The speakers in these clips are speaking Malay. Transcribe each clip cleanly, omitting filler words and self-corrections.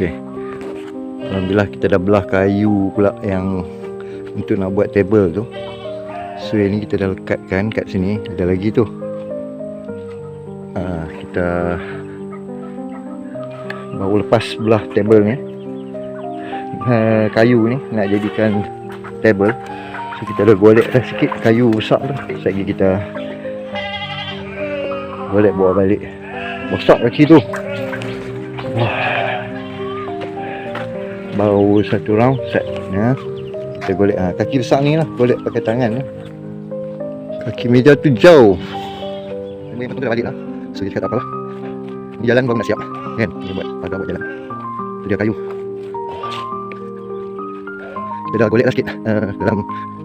Okey. Alhamdulillah kita dah belah kayu pula yang untuk nak buat table tu. So yang ni kita dah lekatkan kat sini. Ada lagi tu. Kita baru lepas belah table ni. Kayu ni nak jadikan table. So kita dah golek dah sikit kayu besar tu. Sekejap kita golek bawa balik. Besar kaki tu. Baru satu round set ya. Kita golek kaki besar ni lah, golek pakai tangan ya. Kaki meja tu jauh. Ini betul dah balik lah. So dia cakap tak apalah. Ni jalan baru nak siap kan. Dia buat jalan. Tu dia kayu. Kita dah golek lah sikit dalam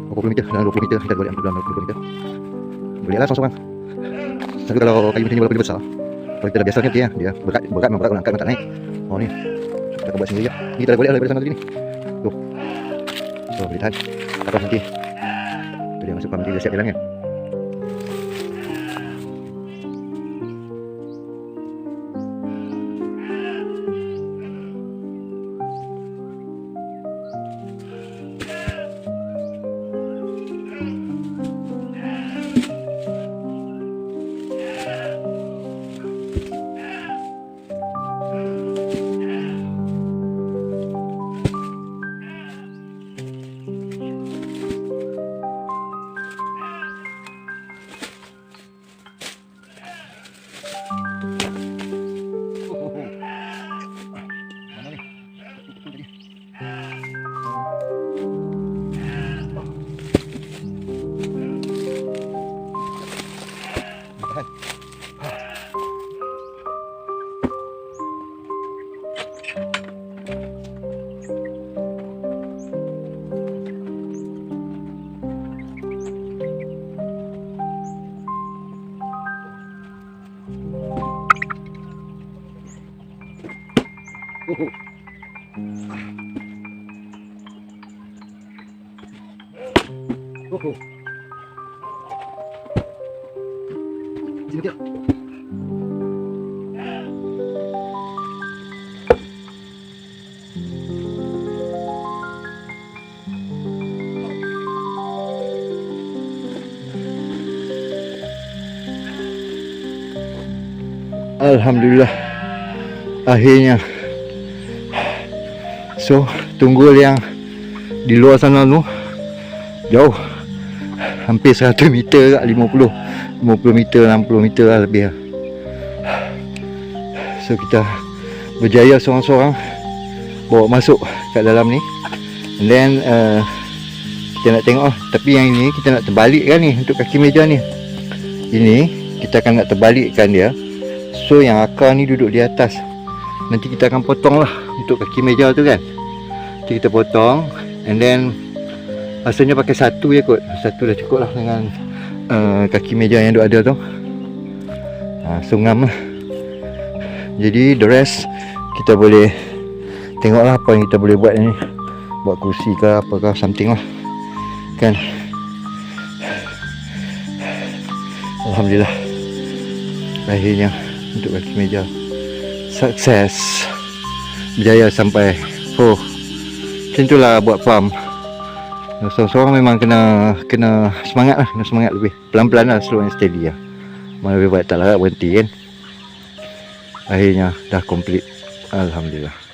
berapa puluh meter, dalam 20 meter kita golek dalam 20 meter. Boleh lah seorang-seorang. Tapi kalau kayu macam ni walaupun dia besar, kalau kita dah biasa ni okey lah. Dia berat memang berat, kalau angkat memang tak naik. Oh ni kita akan buat sendiri je. Ni kita dah golek lah daripada sana tadi ni. Tu. So boleh tahan. Atas nanti. Tu dia masuk nanti dia siap jalan kan. Sini dia. Alhamdulillah akhirnya. So tunggul yang di luar sana tu jauh, hampir 100 meter kat, 50 meter, 60 meter lah lebih lah. So kita berjaya seorang-seorang bawa masuk kat dalam ni. And then kita nak tengok tapi yang ini kita nak terbalikkan ni untuk kaki meja ni. Ini kita akan nak terbalikkan dia. So yang akar ni duduk di atas. Nanti kita akan potong lah untuk kaki meja tu kan. Nanti kita potong. And then rasanya pakai satu je kot. Satu dah cukup lah dengan kaki meja yang ada tu. So ngam lah. Jadi the rest kita boleh tengok lah apa yang kita boleh buat ni. Buat kursi ke apakah something lah kan. Alhamdulillah akhirnya untuk kaki meja sukses, berjaya sampai. Macam itulah buat farm. Seorang-seorang memang kena semangat lah, kena semangat lebih pelan-pelan lah, slow and steady lah. Mana lebih baik tak larat berhenti kan. Akhirnya dah complete, alhamdulillah.